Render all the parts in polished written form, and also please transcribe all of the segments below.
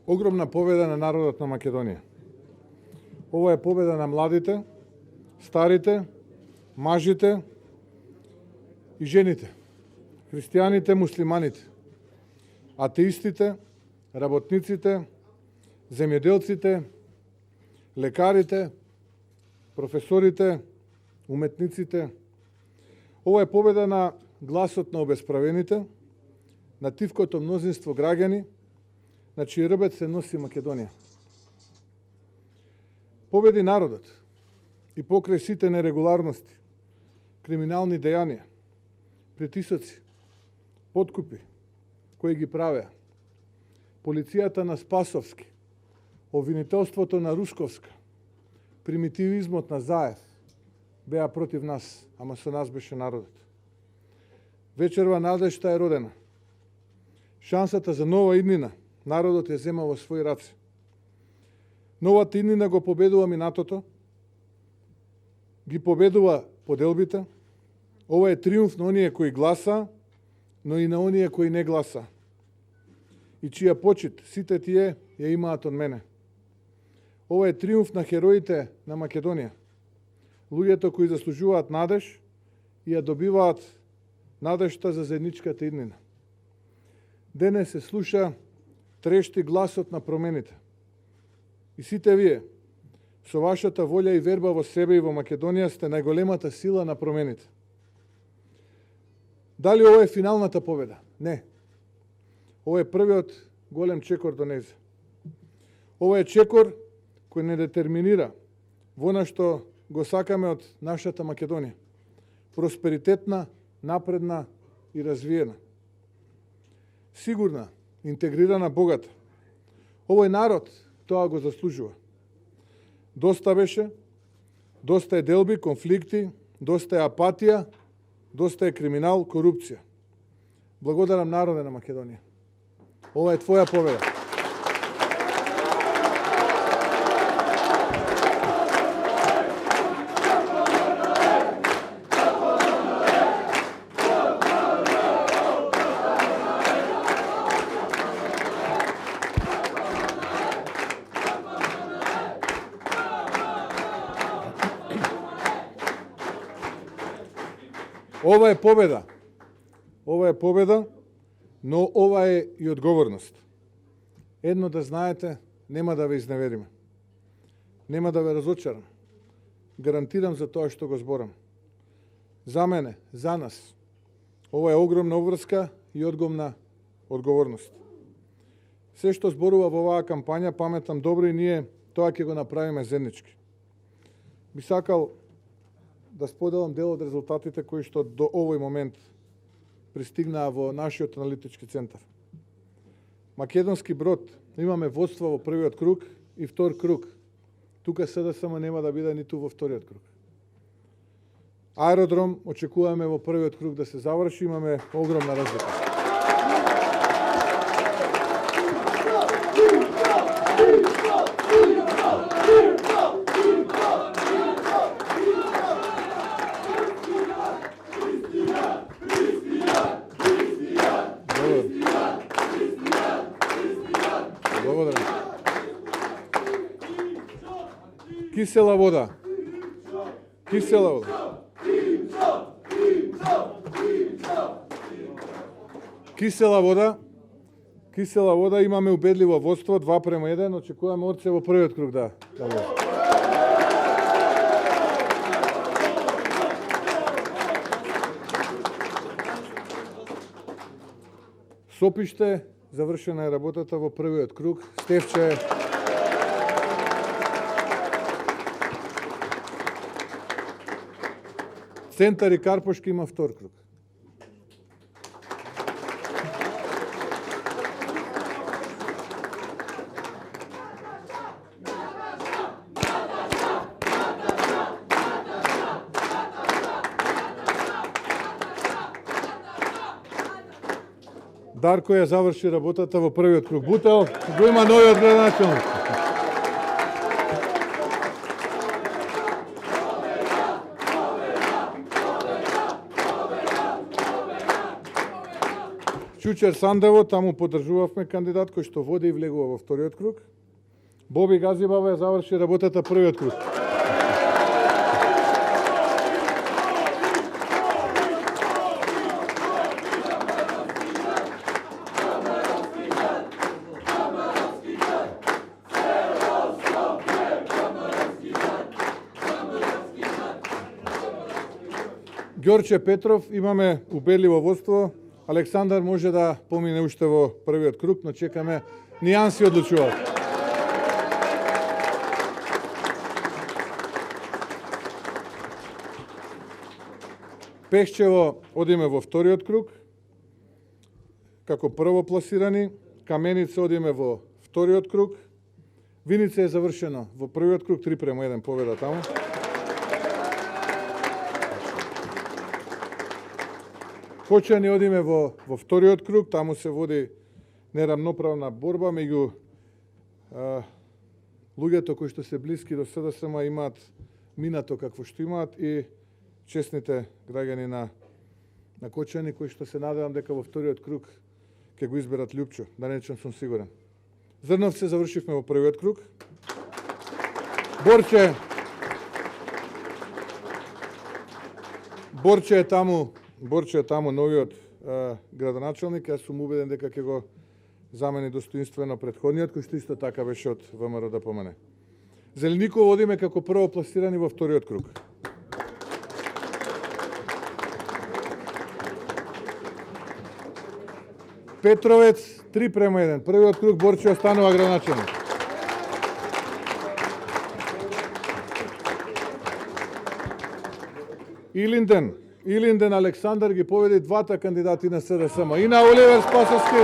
огромна победа на народот на Македонија. Ова е победа на младите, старите, мажите и жените, христијаните, муслиманите, атеистите, работниците, земјоделците, лекарите, професорите, уметниците. Ова е победа на гласот на обесправените, на тивкото мнозинство граѓани, на чиј рбет се носи Македонија. Победи народот и покрај сите нерегуларности, криминални дејанија, притисоци, подкупи кои ги правеа, полицијата на Спасовски, обвинителството на Русковска, примитивизмот на Заев беа против нас, ама со нас беше народот. Вечерва надежта е родена. Шансата за нова иднина народот ја зема во своји раце. Новата иднина го победува минатото, ги победува поделбите. Ова е триумф на оние кои гласа, но и на оние кои не гласа. И чија почит сите тие ја имаат од мене. Ова е триумф на хероите на Македонија. Луѓето кои заслужуваат надеж и ја добиваат надежта за заедничката иднина. Денес се слуша трешти гласот на промените. И сите вие, со вашата волја и верба во себе и во Македонија, сте најголемата сила на промените. Дали ова е финалната победа? Не. Ова е првиот голем чекор до незе. Ова е чекор кој не детерминира во на што го сакаме од нашата Македонија. Просперитетна, напредна и развиена. Сигурна, интегрирана, богата. Овој народ тоа го заслужува. Доста беше, доста е делби, конфликти, доста е апатија, доста е криминал, корупција. Благодарам народе на Македонија. Ова е твоја победа. Ова е победа. Ова е победа, но ова е и одговорност. Едно да знаете, нема да ве изневериме. Нема да ве разочарам. Гарантирам за тоа што го зборам. За мене, за нас, ова е огромна обврска и огромна одговорност. Се што зборува во оваа кампања, паметам добро и ние тоа ќе го направиме заеднички. Би сакал да споделам дел од резултатите кои што до овој момент пристигнаа во нашиот аналитички центар. Македонски брод, имаме водство во првиот круг и втор круг. Тука СДСМ нема да биде ниту во вториот круг. Аеродром очекуваме во првиот круг да се заврши, имаме огромна разлика. Кисела вода. Кисела вода. Кисела вода. Кисела вода, имаме убедливо водство 2:1, очекуваме Орце во првиот круг да. Сопиште, завршена е работата во првиот круг. Стефче. Центар и Карпошки има втор круг. Дарко ја заврши работата во првиот круг. Бутел го има новиот градоначелник. Чучер Сандево, таму поддржувавме кандидат кој што води и влегува во вториот круг. Боби Газибава заврши работата првиот круг. Ѓорче Петров, имаме убедливо водство. Александар може да помине уште во првиот круг, но чекаме нијанси одлучуваат. Пешчево одиме во вториот круг, како прво пласирани. Каменица одиме во вториот круг. Виница е завршено во првиот круг, 3:1 победа таму. Кочани одиме во вториот круг, таму се води нерамноправна борба меѓу луѓето кои што се блиски до СДСМ имаат минато какво што имаат и честните граѓани на Кочани кои што се надевам дека во вториот круг ќе го изберат Љупчо, да речем сум сигурен. Зрновце завршивме во првиот круг. Борче е таму новиот градоначалник, јас сум убеден дека ќе го замени достоинствено претходниот, кој што исто така беше од ВМРО ДПМН. Зелеников одиме како прво пласирани во вториот круг. Петровец 3:1. Првиот круг Борче останува градоначалник. Илинден Александар ги победи двата кандидати на СДСМ. И на Оливер Спасовски.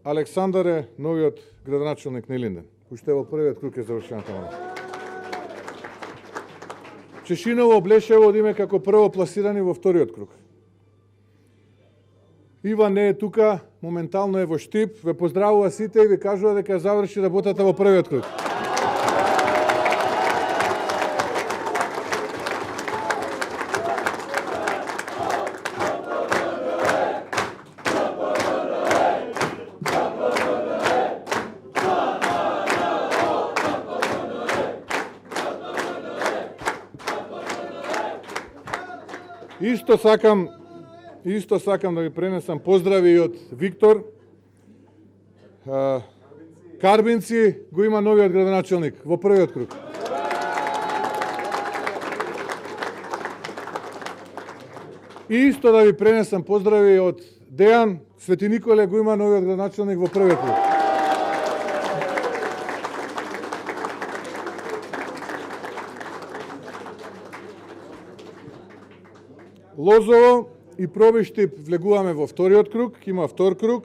Александар е новиот градоначалник на Илинден. Уште во првиот круг е завршена таму. Чешиново Блешево одиме како прво пласирани во вториот круг. Иван не е тука, моментално е во Штип, ве поздравува сите и ви кажува дека заврши работата во првиот круг. Исто сакам да ви пренесам поздрави и од Виктор. Карбинци го има новиот градоначалник во првиот круг. И исто да ви пренесам поздрави од Дејан. Свети Николе го има новиот градоначалник во првиот круг. Лозово и Пробиштип влегуваме во вториот круг, има втор круг.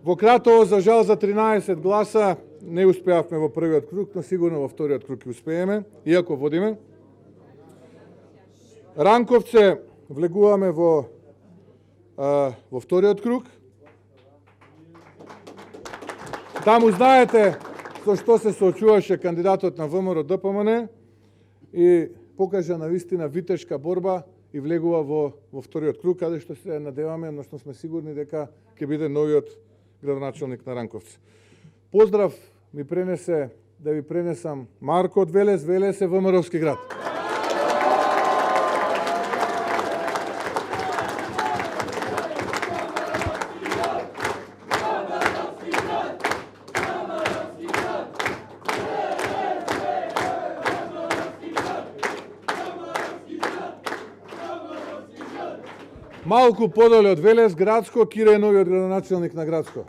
Во Кратово, за жал, за 13 гласа не успеавме во првиот круг, но сигурно во вториот круг ќе успееме, иако водиме. Ранковце влегуваме во вториот круг. Таму знаете со што се соочуваше кандидатот на ВМРО ДПМН и покажа на вистина витешка борба и влегува во вториот круг, каде што се надеваме, односно сме сигурни дека ќе биде новиот градоначалник на Ранковци. Поздрав ми пренесе, да ви пренесам Марко од Велес. Велес е ВМРО-вски град. Малку подоле од Велес, Градско, Кире е новиот градоначалник на Градско.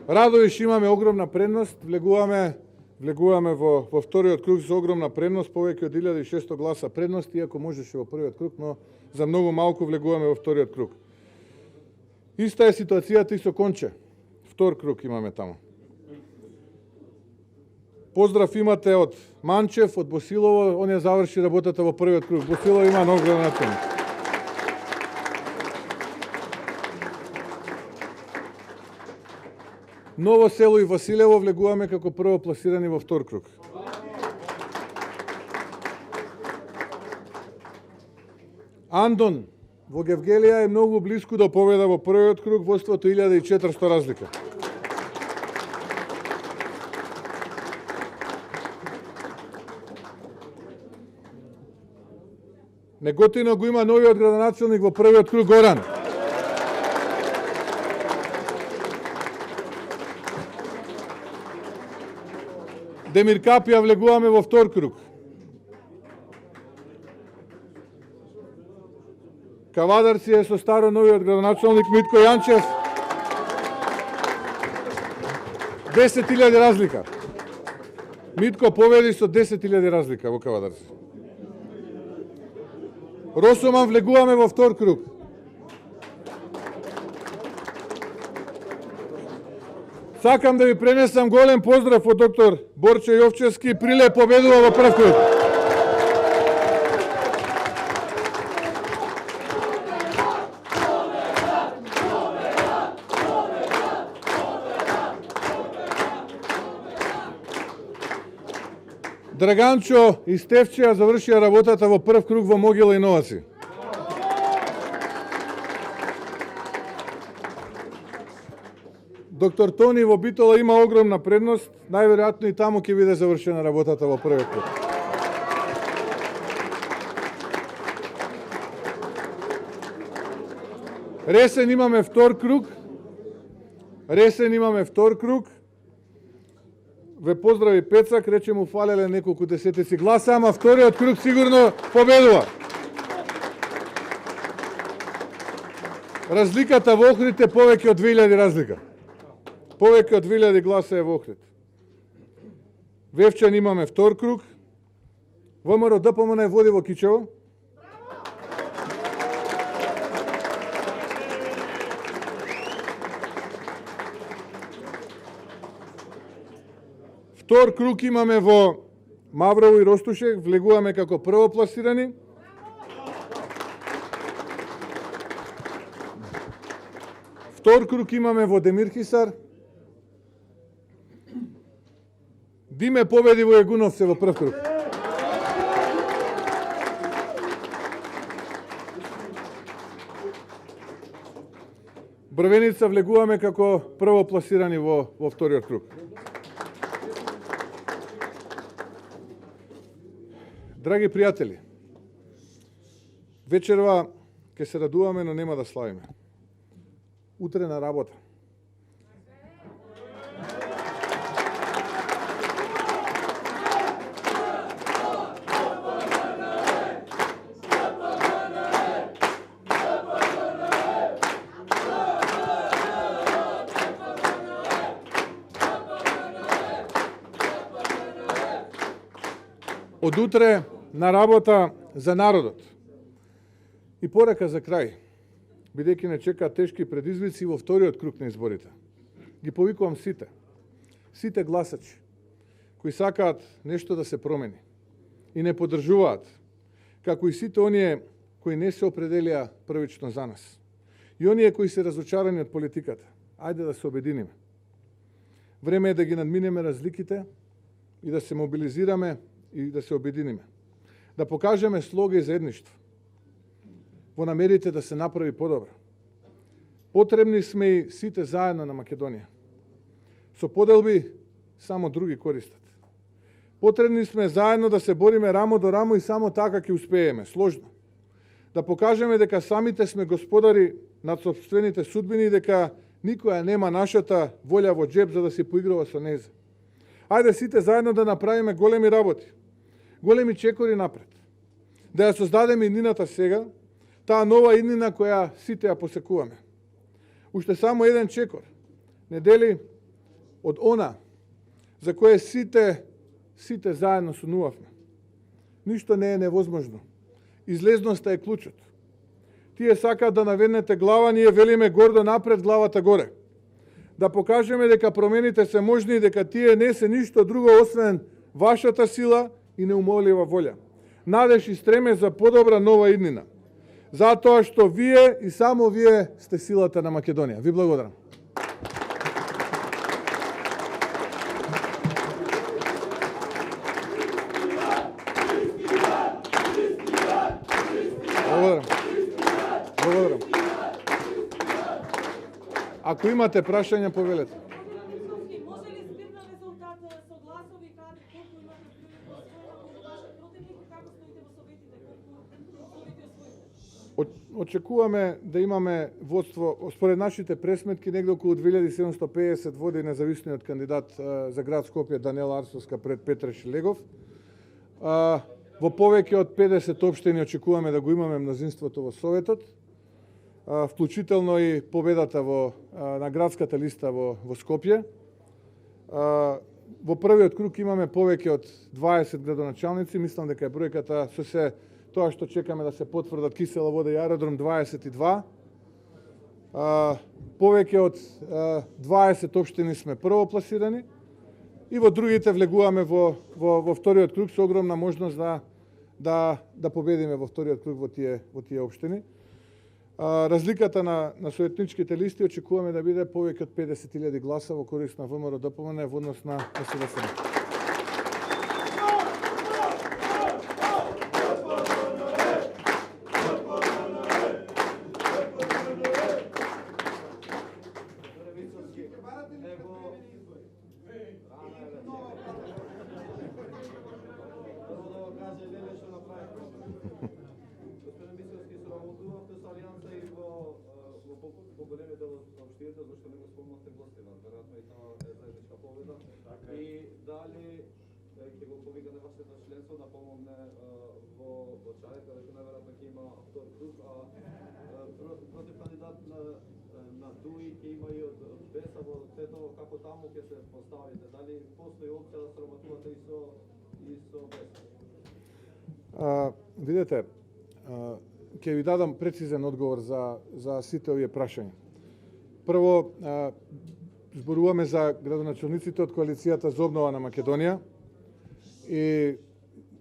Радовиш имаме огромна предност, влегуваме во вториот круг со огромна предност, повеќе од 1600 гласа предност, иако можеше во првиот круг, но за многу малку влегуваме во вториот круг. Иста е ситуацијата и со Конче. Втор круг имаме таму. Поздрав имате од Манчев, од Босилово, он ја заврши работата во првиот круг. Босилово има нов градоначалник. Ново село и Василево влегуваме како прво пласирани во втор круг. Андон во Гевгелија е многу блиску да победа во првиот круг во 1400 разлика. Неготино го има новиот градоначелник во првиот круг Горан. Демир Капија влегуваме во втор круг. Кавадарци е со старо новиот градоначелник Митко Јанчев. 10.000 разлика. Митко победи со 10.000 разлика во Кавадарци. Росоман влегуваме во втор круг. Сакам да ви пренесам голем поздрав од доктор Борче Јовчевски, Прилеп победува во прв круг. Драганчо и Стефче завршија работата во прв круг во Могила Иновации. Доктор Тони во Битола има огромна предност, најверојатно и таму ќе биде завршена работата во првиот круг. Ресен имаме втор круг. Ве поздрави Пецак, рече му фалеле неколку десетици гласа, ама вториот круг сигурно победува. Разликата во Охрид е повеќе од 2000 разлика. Повеќе од 2000 гласа е во Охрид. Вевчан имаме втор круг. ВМРО ДПМН води во Кичево. Втор круг имаме во Маврово и Ростушек, влегуваме како прво пласирани. Втор круг имаме во Демирхисар. Диме победи во Егуновце во прв круг. Брвеница влегуваме како прво пласирани во вториот круг. Драги пријатели, вечерва ќе се радуваме, но нема да славиме. Утре на работа. Од утре на работа за народот. И порека за крај, бидејќи не чекаат тешки предизвици во вториот круг на изборите. Ги повикувам сите гласачи, кои сакаат нешто да се промени и не поддржуваат, како и сите оние кои не се определија првично за нас. И оние кои се разочарани од политиката. Ајде да се обединиме. Време е да ги надминеме разликите и да се мобилизираме и да се обединиме. Да покажеме слога и заедништво во намерите да се направи подобро. Потребни сме и сите заедно на Македонија. Со поделби само други користат. Потребни сме заедно да се бориме рамо до рамо и само така ќе успееме, сложно. Да покажеме дека самите сме господари над собствените судбини и дека никоја нема нашата волја во джеб за да се поиграва со нејза. Ајде сите заедно да направиме големи работи, големи чекори напред. Да ја создадеме иднината сега, таа нова иднина која сите ја посекуваме. Уште само еден чекор не дели од она за кое сите заедно сонувавме. Ништо не е невозможно. Излезноста е клучот. Тие сакаат да наведнете глава, ние велиме гордо напред, главата горе. Да покажеме дека промените се можни и дека тие не се ништо друго освен вашата сила и неумолива волја. Надеж и стреме за подобра нова иднина. Затоа што вие и само вие сте силата на Македонија. Ви благодарам. Ако имате прашања, повелете. Може ли збирна резултат со гласови колку имате освоено во вашиот противник и како стоите во советите, колку совети освоите? Очекуваме да имаме водство, според нашите пресметки, негде околу 2750 води независниот кандидат за град Скопје Даниела Арсовска пред Петре Шилегов. Во повеќе од 50 општини очекуваме да го имаме мнозинството во Советот, вклучително и победата на градската листа во Скопје. Во првиот круг имаме повеќе од 20 градоначалници, мислам дека е бројката со се тоа што чекаме да се потврдат Кисела вода и аеродром 22. Повеќе од 20 општини сме првопласирани и во другите влегуваме во вториот круг со огромна можност да победиме во вториот круг во тие општини. Разликата на советничките листи очекуваме да биде повеќе од 50.000 гласа во корист на ВМРО-ДПМН во однос на СДСМ. По-големиот дел од општините, зашто не го спомнавте Гостивар, веројатно и тоа е заедничка победа. И дали ќе го повикате вашето членство да помогне во Чаир, каде најверојатно ќе има втор круг, против кандидат на ДУИ ќе има и од БЕСА во Тетово, како таму ќе се поставите? Дали постои опција да сработувате и со БЕСА? Видете, ќе ви дадам прецизен одговор за сите овие прашања. Прво, зборуваме за градоначалниците од коалицијата за обнова на Македонија и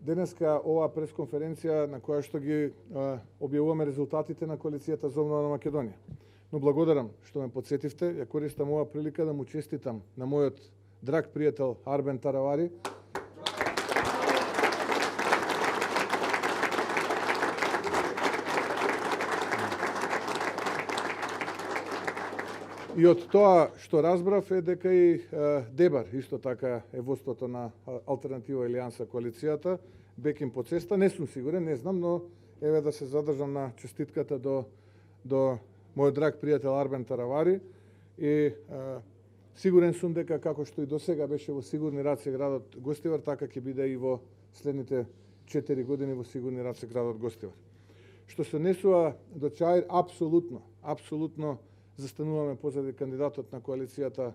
денеска оваа пресконференција на која што ги објавуваме резултатите на коалицијата за обнова на Македонија. Но благодарам што ме подсетивте, ја користам оваа прилика да му честитам на мојот драг пријател Арбен Таравари, и од тоа што разбрав е дека и Дебар исто така е водството на Алтернатива Алијанса коалицијата, беким по цеста, не сум сигурен, не знам, но еве да се задржам на честитката до мојот драг пријател Арбен Таравари и сигурен сум дека како што и досега беше во сигурни раце градот Гостивар, така ќе биде и во следните 4 години во сигурни раце градот Гостивар. Што се однесува до Чаир, апсолутно застануваме позади кандидатот на коалицијата,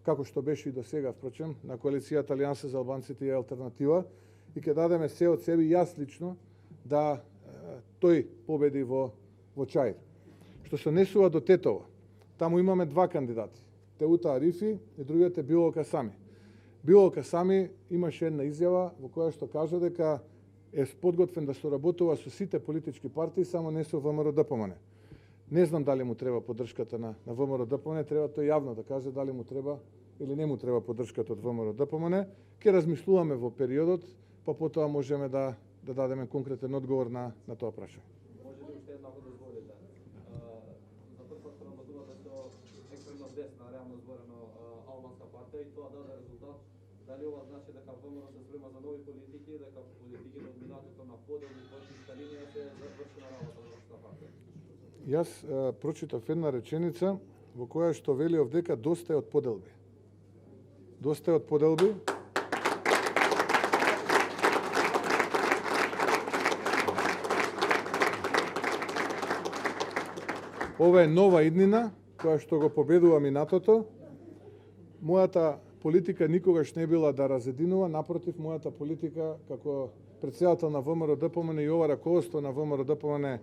како што беше и до сега, впрочем, на коалицијата Алијанса за албанците и Алтернатива, и ќе дадеме се од себе, јас лично, да тој победи во Чаир. Што се однесува до Тетово, таму имаме два кандидати, Теута Арифи и другиот е Било Касами. Било Касами имаше една изјава во која што кажа дека е подготвен да соработува со сите политички партии, само не со ВМРО-ДПМН. Не знам дали му треба поддршката на ВМРО-ДПМН, треба тој јавно да каже дали му треба или не му треба поддршката од ВМРО-ДПМН. Ќе размислуваме во периодот, па потоа можеме да дадеме конкретен одговор на тоа прашање. Може ли уште еднako дозволите? За прв пат сработувате со екстремно десна, реално зборено албанска партија и тоа даде резултат. Дали ова значи дека ВМРО се спрема за нови политики, дека политиките од минатото на поделни политичка линија се завршена работа на вашата партија? Јас прочитав една реченица во која што велиов дека доста е од поделби. Доста е од поделби. Ова е нова иднина, која што го победува минатото. Мојата политика никогаш не била да разединува, напротив, мојата политика како претседател на ВМРО-ДПМН и ова раководство на ВМРО-ДПМН,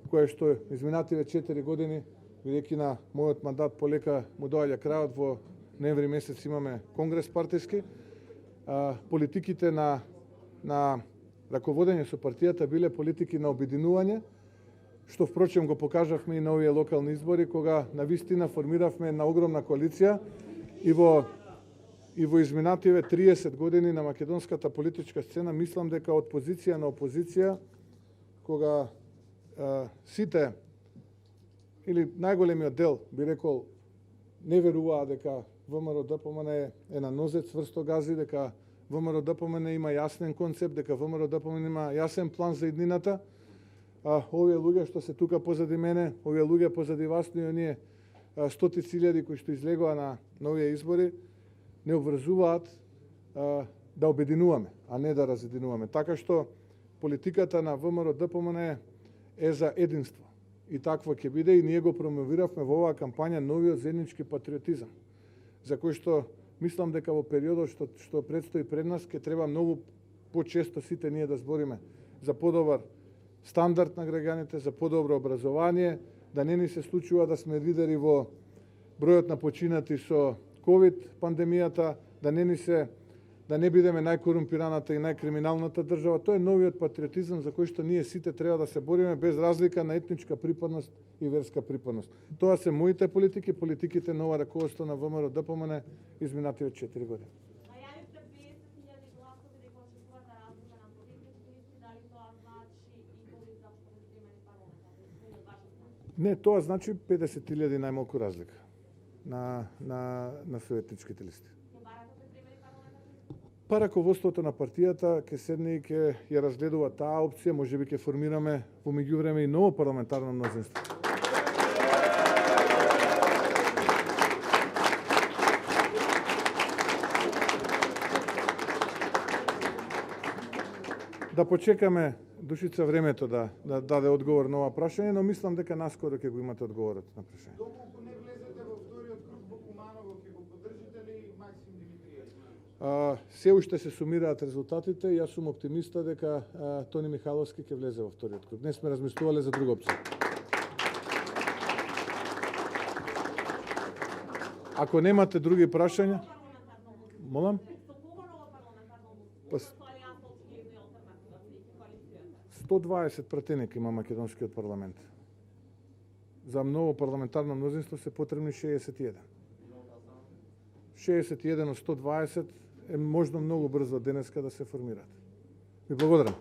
кое што изминативе 4 години, бидејќи на мојот мандат полека му доаѓа крајот, во ноември месец имаме конгрес партиски, политиките на раководење со партијата биле политики на обединување, што впрочем го покажавме и на овие локални избори, кога навистина формиравме една огромна коалиција и во изминативе 30 години на македонската политичка сцена, мислам дека од позиција на опозиција, кога сите, или најголемиот дел, би рекол, не веруваа дека ВМРО-ДПМН е на нозет цврсто гази, дека ВМРО-ДПМН има јаснен концепт, дека ВМРО-ДПМН има јасен план за иднината. Овие луѓе што се тука позади мене, овие луѓе позади вас, и оние стотици илјади кои што излегоа на овие избори, не обврзуваат да обединуваме, а не да разединуваме. Така што политиката на ВМРО-ДПМН е за единство. И такво ќе биде, и ние го промовиравме во оваа кампања новиот заеднички патриотизам, за кој што мислам дека во периодот што предстои пред нас ќе треба многу почесто сите ние да збориме за подобар стандард на граѓаните, за подобро образование, да не ни се случува да сме лидери во бројот на починати со ковид пандемијата, да не бидеме најкорумпираната и најкриминалната држава. Тоа е новиот патриотизам за кој што ние сите треба да се бориме без разлика на етничка припадност и верска припадност. Тоа се моите политики, политиките на ова раководство на ВМРО-ДПМН изминатиот 4 години. Најавивте 50.000 гласови дека очекувате разлика на противниците листи, дали тоа значи и кои зашто ќе имаме парламентарни од ваша страна? Не, тоа значи 50.000 најмалку разлика на советничките листи. Па раководството на партијата ќе седне и ќе ја разгледува таа опција, можеби ќе формираме во меѓувреме и ново парламентарно мнозинство. Да почекаме, Душица, времето да даде одговор на ова прашање, но мислам дека наскоро ќе го имате одговорот на прашањето. Доколку не влезете во вториот круг во Куманово, ќе го поддржите ли Максим Димитриевич? Се уште се сумираат резултатите и јас сум оптимиста дека Тони Михаловски ќе влезе во вториот круг. Не сме размислувале за друга опција. Ако немате други прашања, молам? 120 пратеника има македонскиот парламент. За ново парламентарно мнозинство се потребни 61. 61 од 120 е можно многу брзо денеска да се формираат. Ви благодарам.